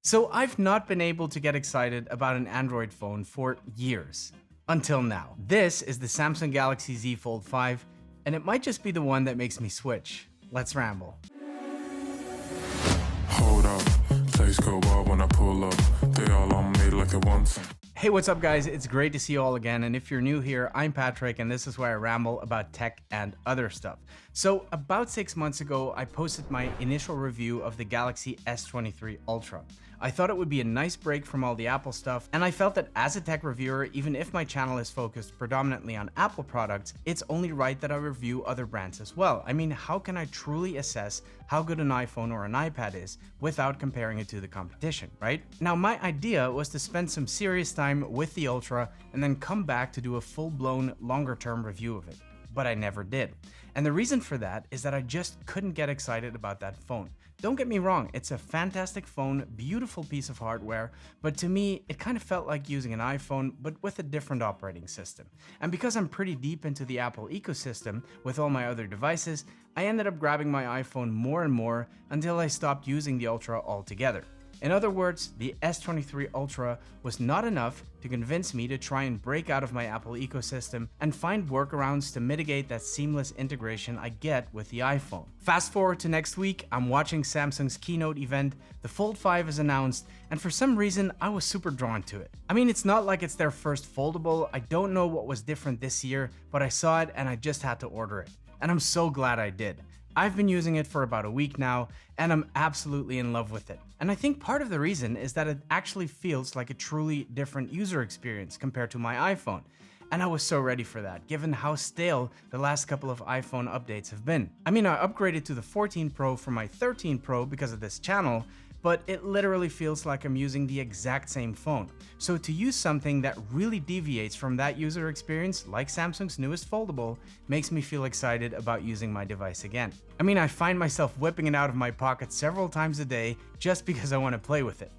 So I've not been able to get excited about an Android phone for years. Until now. This is the Samsung Galaxy Z Fold 5, and it might just be the one that makes me switch. Let's ramble. Hold up, place go wild when I pull up. They all on me like it once. Hey, what's up guys? It's great to see you all again, and if you're new here, I'm Patrick and this is where I ramble about tech and other stuff. So about 6 months ago, I posted my initial review of the Galaxy S23 Ultra. I thought it would be a nice break from all the Apple stuff, and I felt that as a tech reviewer, even if my channel is focused predominantly on Apple products, it's only right that I review other brands as well. I mean, how can I truly assess how good an iPhone or an iPad is without comparing it to the competition, right? Now, my idea was to spend some serious time with the Ultra and then come back to do a full-blown longer-term review of it. But I never did. And the reason for that is that I just couldn't get excited about that phone. Don't get me wrong, it's a fantastic phone, beautiful piece of hardware, but to me, it kind of felt like using an iPhone, but with a different operating system. And because I'm pretty deep into the Apple ecosystem with all my other devices, I ended up grabbing my iPhone more and more until I stopped using the Ultra altogether. In other words, the S23 Ultra was not enough to convince me to try and break out of my Apple ecosystem and find workarounds to mitigate that seamless integration I get with the iPhone. Fast forward to next week, I'm watching Samsung's keynote event, the Fold 5 is announced, and for some reason I was super drawn to it. I mean, it's not like it's their first foldable, I don't know what was different this year, but I saw it and I just had to order it. And I'm so glad I did. I've been using it for about a week now, and I'm absolutely in love with it. And I think part of the reason is that it actually feels like a truly different user experience compared to my iPhone. And I was so ready for that, given how stale the last couple of iPhone updates have been. I mean, I upgraded to the 14 Pro from my 13 Pro because of this channel, but it literally feels like I'm using the exact same phone. So to use something that really deviates from that user experience, like Samsung's newest foldable, makes me feel excited about using my device again. I mean, I find myself whipping it out of my pocket several times a day just because I want to play with it.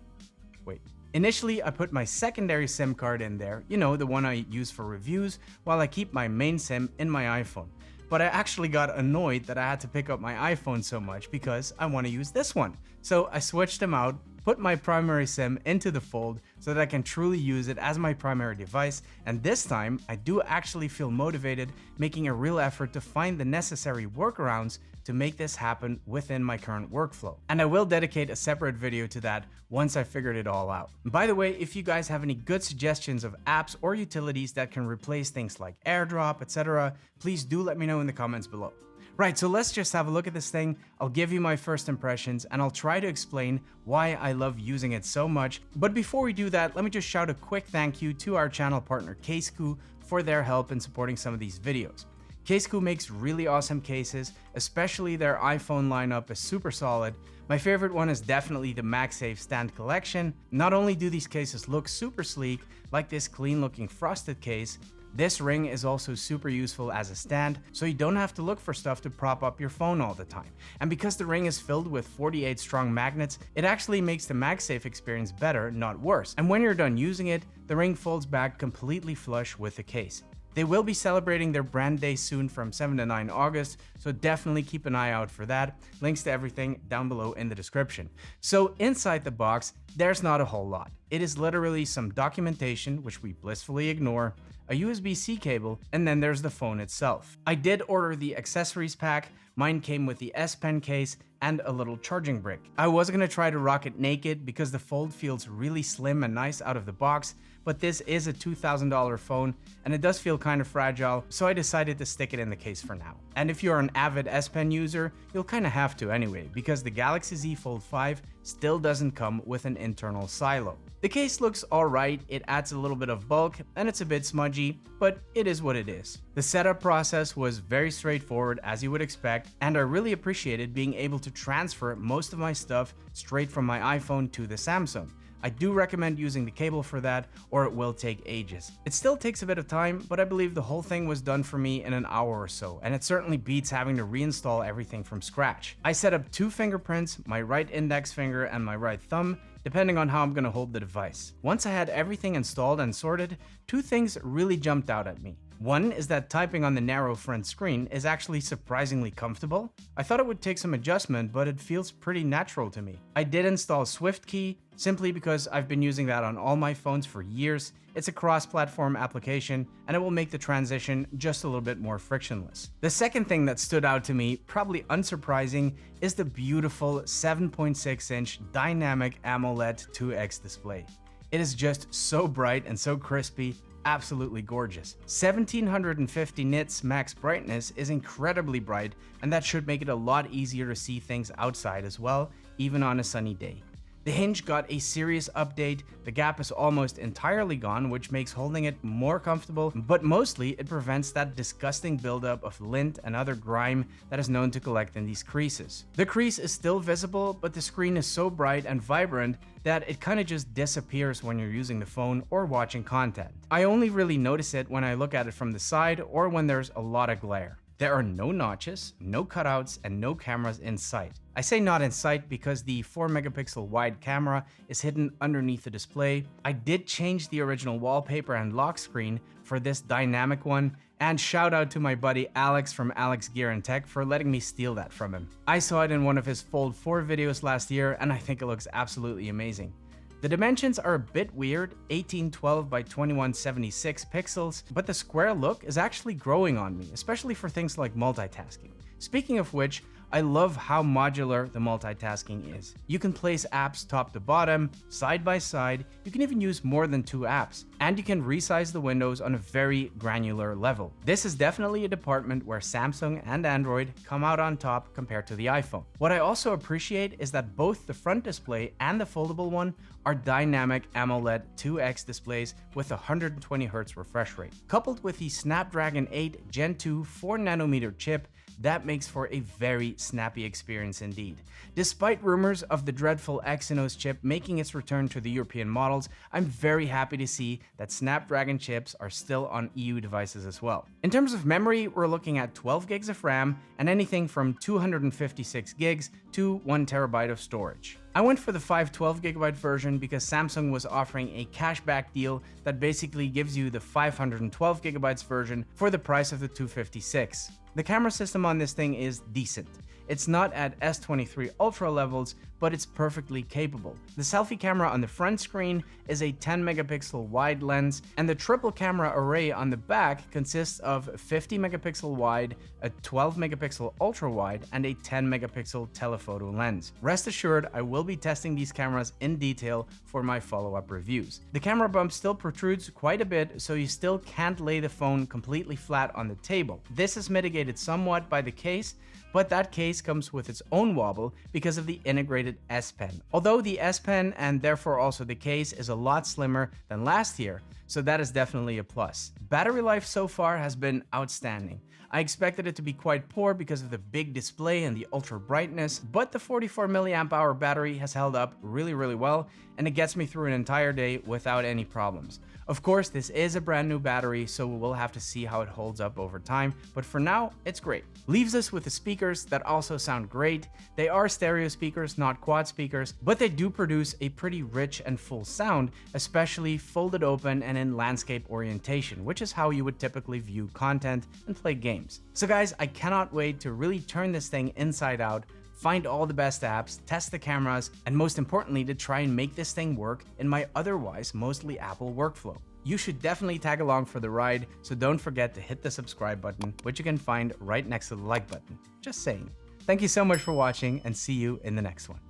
Wait. Initially, I put my secondary SIM card in there, you know, the one I use for reviews, while I keep my main SIM in my iPhone. But I actually got annoyed that I had to pick up my iPhone so much because I want to use this one. So I switched them out, put my primary SIM into the Fold so that I can truly use it as my primary device, and this time I do actually feel motivated, making a real effort to find the necessary workarounds to make this happen within my current workflow. And I will dedicate a separate video to that once I figured it all out. By the way, if you guys have any good suggestions of apps or utilities that can replace things like AirDrop, etc., please do let me know in the comments below. Right, so let's just have a look at this thing. I'll give you my first impressions and I'll try to explain why I love using it so much. But before we do that, let me just shout a quick thank you to our channel partner Casekoo for their help in supporting some of these videos. Casekoo makes really awesome cases, especially their iPhone lineup is super solid. My favorite one is definitely the MagSafe stand collection. Not only do these cases look super sleek, like this clean looking frosted case, this ring is also super useful as a stand, so you don't have to look for stuff to prop up your phone all the time. And because the ring is filled with 48 strong magnets, it actually makes the MagSafe experience better, not worse. And when you're done using it, the ring folds back completely flush with the case. They will be celebrating their brand day soon from 7 to 9 August, so definitely keep an eye out for that. Links to everything down below in the description. So inside the box, there's not a whole lot. It is literally some documentation, which we blissfully ignore, a USB-C cable, and then there's the phone itself. I did order the accessories pack. Mine came with the S Pen case and a little charging brick. I was gonna try to rock it naked because the Fold feels really slim and nice out of the box, but this is a $2,000 phone and it does feel kind of fragile, so I decided to stick it in the case for now. And if you're an avid S Pen user, you'll kind of have to anyway, because the Galaxy Z Fold 5 still doesn't come with an internal silo. The case looks alright, it adds a little bit of bulk and it's a bit smudgy, but it is what it is. The setup process was very straightforward as you would expect, and I really appreciated being able to transfer most of my stuff straight from my iPhone to the Samsung. I do recommend using the cable for that, or it will take ages. It still takes a bit of time, but I believe the whole thing was done for me in an hour or so, and it certainly beats having to reinstall everything from scratch. I set up 2 fingerprints, my right index finger and my right thumb, depending on how I'm gonna hold the device. Once I had everything installed and sorted, 2 things really jumped out at me. One is that typing on the narrow front screen is actually surprisingly comfortable. I thought it would take some adjustment, but it feels pretty natural to me. I did install SwiftKey, simply because I've been using that on all my phones for years. It's a cross-platform application, and it will make the transition just a little bit more frictionless. The second thing that stood out to me, probably unsurprising, is the beautiful 7.6-inch dynamic AMOLED 2X display. It is just so bright and so crispy, absolutely gorgeous. 1750 nits max brightness is incredibly bright, and that should make it a lot easier to see things outside as well, even on a sunny day. The hinge got a serious update, the gap is almost entirely gone, which makes holding it more comfortable, but mostly it prevents that disgusting buildup of lint and other grime that is known to collect in these creases. The crease is still visible, but the screen is so bright and vibrant that it kind of just disappears when you're using the phone or watching content. I only really notice it when I look at it from the side or when there's a lot of glare. There are no notches, no cutouts, and no cameras in sight. I say not in sight because the 4-megapixel wide camera is hidden underneath the display. I did change the original wallpaper and lock screen for this dynamic one, and shout out to my buddy Alex from Alex Gear and Tech for letting me steal that from him. I saw it in one of his Fold 4 videos last year, and I think it looks absolutely amazing. The dimensions are a bit weird, 1812 by 2176 pixels, but the square look is actually growing on me, especially for things like multitasking. Speaking of which, I love how modular the multitasking is. You can place apps top to bottom, side by side, you can even use more than 2 apps, and you can resize the windows on a very granular level. This is definitely a department where Samsung and Android come out on top compared to the iPhone. What I also appreciate is that both the front display and the foldable one are dynamic AMOLED 2X displays with a 120Hz refresh rate. Coupled with the Snapdragon 8 Gen 2 4nm chip, that makes for a very snappy experience indeed. Despite rumors of the dreadful Exynos chip making its return to the European models, I'm very happy to see that Snapdragon chips are still on EU devices as well. In terms of memory, we're looking at 12 gigs of RAM and anything from 256 gigs to 1 terabyte of storage. I went for the 512GB version because Samsung was offering a cashback deal that basically gives you the 512GB version for the price of the 256. The camera system on this thing is decent. It's not at S23 Ultra levels, but it's perfectly capable. The selfie camera on the front screen is a 10-megapixel wide lens, and the triple camera array on the back consists of 50-megapixel wide, a 12-megapixel ultra wide, and a 10-megapixel telephoto lens. Rest assured, I will be testing these cameras in detail for my follow-up reviews. The camera bump still protrudes quite a bit, so you still can't lay the phone completely flat on the table. This is mitigated somewhat by the case, but that case comes with its own wobble because of the integrated S Pen. Although the S Pen and therefore also the case is a lot slimmer than last year, so that is definitely a plus. Battery life so far has been outstanding. I expected it to be quite poor because of the big display and the ultra brightness, but the 44 mAh battery has held up really well, and it gets me through an entire day without any problems. Of course, this is a brand new battery, so we'll have to see how it holds up over time, but for now, it's great. Leaves us with the speakers that also sound great. They are stereo speakers, not quad speakers, but they do produce a pretty rich and full sound, especially folded open and in landscape orientation, which is how you would typically view content and play games. So guys, I cannot wait to really turn this thing inside out, find all the best apps, test the cameras, and most importantly, to try and make this thing work in my otherwise mostly Apple workflow. You should definitely tag along for the ride, so don't forget to hit the subscribe button, which you can find right next to the like button. Just saying. Thank you so much for watching, and see you in the next one.